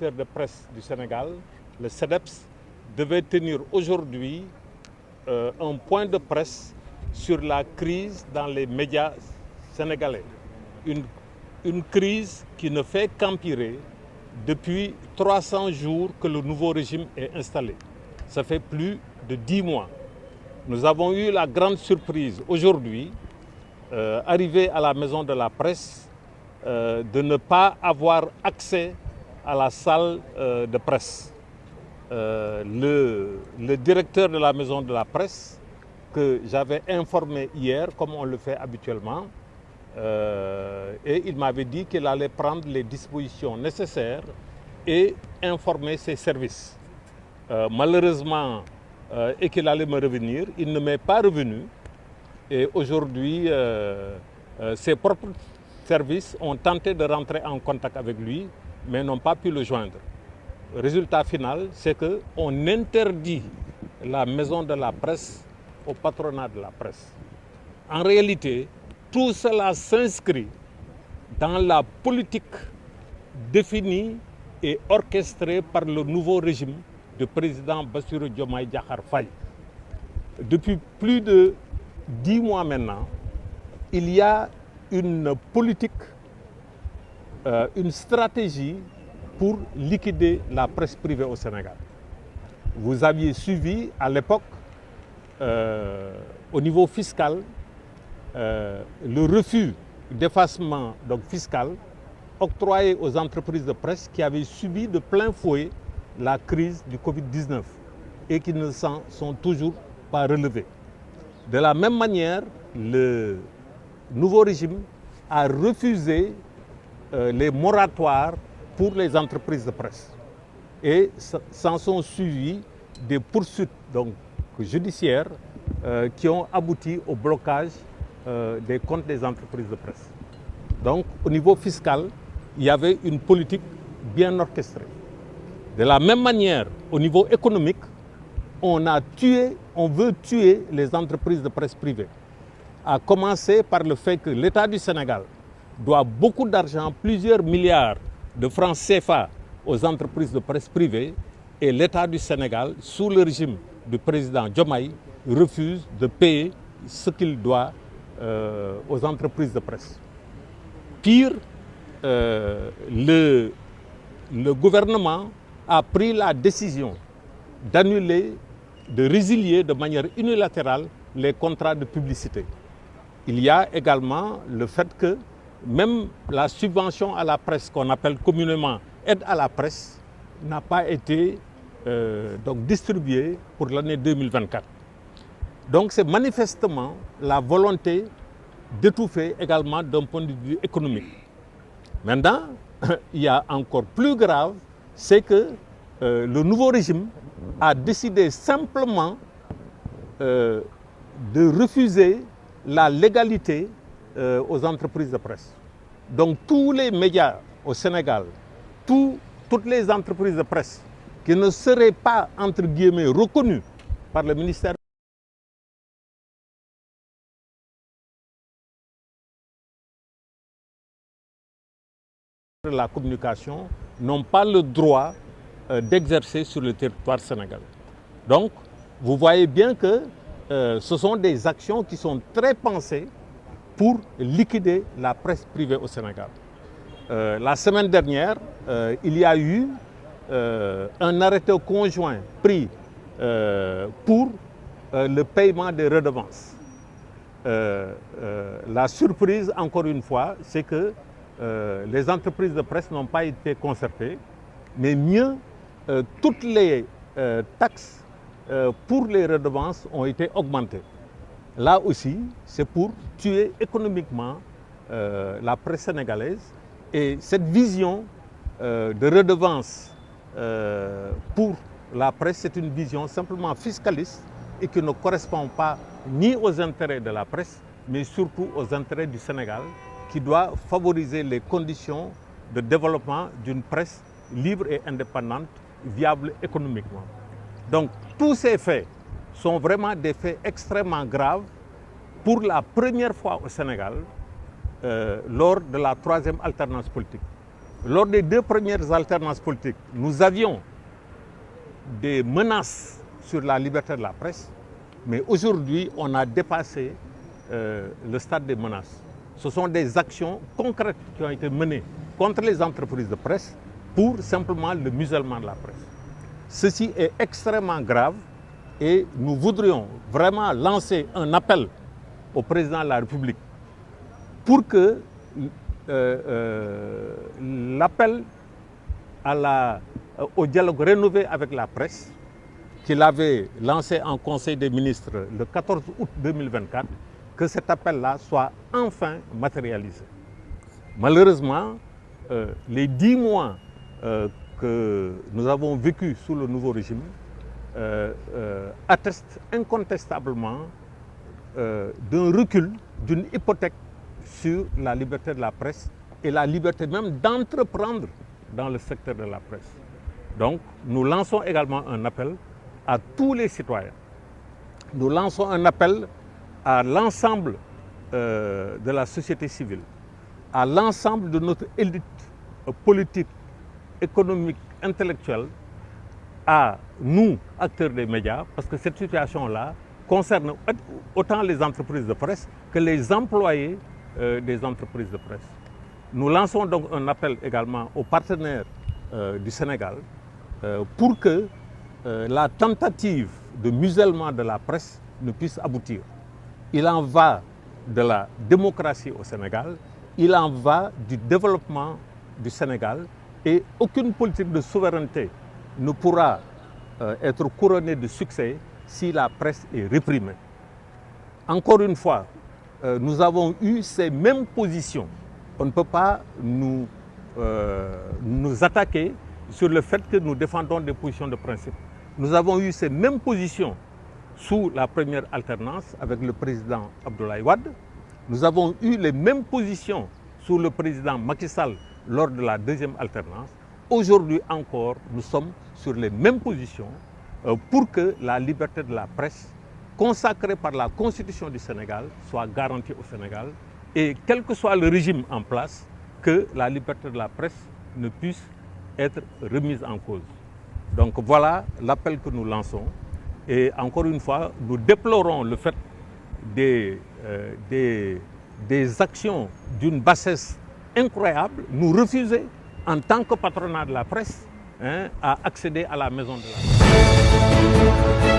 directeurs de presse du Sénégal, le CEDEPS, devait tenir aujourd'hui un point de presse sur la crise dans les médias sénégalais. Une crise qui ne fait qu'empirer depuis 300 jours que le nouveau régime est installé. Ça fait plus de 10 mois. Nous avons eu la grande surprise aujourd'hui, arrivé à la maison de la presse, de ne pas avoir accès à la salle de presse. Le directeur de la maison de la presse, que j'avais informé hier, comme on le fait habituellement, et il m'avait dit qu'il allait prendre les dispositions nécessaires et informer ses services. Malheureusement, et qu'il allait me revenir, il ne m'est pas revenu. Et aujourd'hui, ses propres services ont tenté de rentrer en contact avec lui, mais n'ont pas pu le joindre. Le résultat final, c'est qu'on interdit la maison de la presse au patronat de la presse. En réalité, tout cela s'inscrit dans la politique définie et orchestrée par le nouveau régime du président Bassirou Diomaye Diakhar Faye. Depuis plus de 10 mois maintenant, il y a une politique, une stratégie pour liquider la presse privée au Sénégal. Vous aviez suivi à l'époque, au niveau fiscal, le refus d'effacement fiscal octroyé aux entreprises de presse qui avaient subi de plein fouet la crise du Covid-19 et qui ne s'en sont toujours pas relevés. De la même manière, le nouveau régime a refusé les moratoires pour les entreprises de presse. Et s'en sont suivis des poursuites judiciaires qui ont abouti au blocage des comptes des entreprises de presse. Donc, au niveau fiscal, il y avait une politique bien orchestrée. De la même manière, au niveau économique, on veut tuer les entreprises de presse privées. À commencer par le fait que l'État du Sénégal doit beaucoup d'argent, plusieurs milliards de francs CFA aux entreprises de presse privées, et l'État du Sénégal, sous le régime du président Diomaye, refuse de payer ce qu'il doit aux entreprises de presse. Pire, le gouvernement a pris la décision d'annuler, de résilier de manière unilatérale les contrats de publicité. Il y a également le fait que même la subvention à la presse, qu'on appelle communément aide à la presse, n'a pas été distribuée pour l'année 2024. Donc c'est manifestement la volonté d'étouffer également d'un point de vue économique. Maintenant, il y a encore plus grave, c'est que le nouveau régime a décidé simplement de refuser la légalité aux entreprises de presse. Donc tous les médias au Sénégal, toutes les entreprises de presse qui ne seraient pas, entre guillemets, reconnues par le ministère de la communication, n'ont pas le droit d'exercer sur le territoire sénégalais. Donc, vous voyez bien que ce sont des actions qui sont très pensées pour liquider la presse privée au Sénégal. La semaine dernière, il y a eu un arrêté conjoint pris pour le paiement des redevances. La surprise, encore une fois, c'est que les entreprises de presse n'ont pas été concertées, mais mieux, toutes les taxes pour les redevances ont été augmentées. Là aussi, c'est pour tuer économiquement la presse sénégalaise. Et cette vision de redevance pour la presse, c'est une vision simplement fiscaliste et qui ne correspond pas ni aux intérêts de la presse, mais surtout aux intérêts du Sénégal, qui doit favoriser les conditions de développement d'une presse libre et indépendante, viable économiquement. Donc tous ces faits sont vraiment des faits extrêmement graves pour la première fois au Sénégal lors de la troisième alternance politique. lors des 2 premières alternances politiques, nous avions des menaces sur la liberté de la presse, mais aujourd'hui, on a dépassé le stade des menaces. Ce sont des actions concrètes qui ont été menées contre les entreprises de presse pour simplement le musellement de la presse. Ceci est extrêmement grave et nous voudrions vraiment lancer un appel au président de la République pour que l'appel au dialogue rénové avec la presse qu'il avait lancé en Conseil des ministres le 14 août 2024, que cet appel-là soit enfin matérialisé. Malheureusement, les 10 mois que nous avons vécus sous le nouveau régime attestent incontestablement d'un recul, d'une hypothèque sur la liberté de la presse et la liberté même d'entreprendre dans le secteur de la presse. Donc, nous lançons également un appel à tous les citoyens. Nous lançons un appel à l'ensemble de la société civile, à l'ensemble de notre élite politique, économique, intellectuelle, à nous, acteurs des médias, parce que cette situation-là concerne autant les entreprises de presse que les employés des entreprises de presse. Nous lançons donc un appel également aux partenaires du Sénégal pour que la tentative de musellement de la presse ne puisse aboutir. Il en va de la démocratie au Sénégal, il en va du développement du Sénégal et aucune politique de souveraineté ne pourra être couronnée de succès si la presse est réprimée. Encore une fois, nous avons eu ces mêmes positions. On ne peut pas nous attaquer sur le fait que nous défendons des positions de principe. Nous avons eu ces mêmes positions sous la première alternance avec le président Abdoulaye Wade. Nous avons eu les mêmes positions sous le président Macky Sall lors de la deuxième alternance. Aujourd'hui encore, nous sommes sur les mêmes positions pour que la liberté de la presse, consacrée par la Constitution du Sénégal, soit garantie au Sénégal et quel que soit le régime en place, que la liberté de la presse ne puisse être remise en cause. Donc voilà l'appel que nous lançons et encore une fois, nous déplorons le fait des actions d'une bassesse incroyable, nous refuser en tant que patronat de la presse à accéder à la maison de la presse.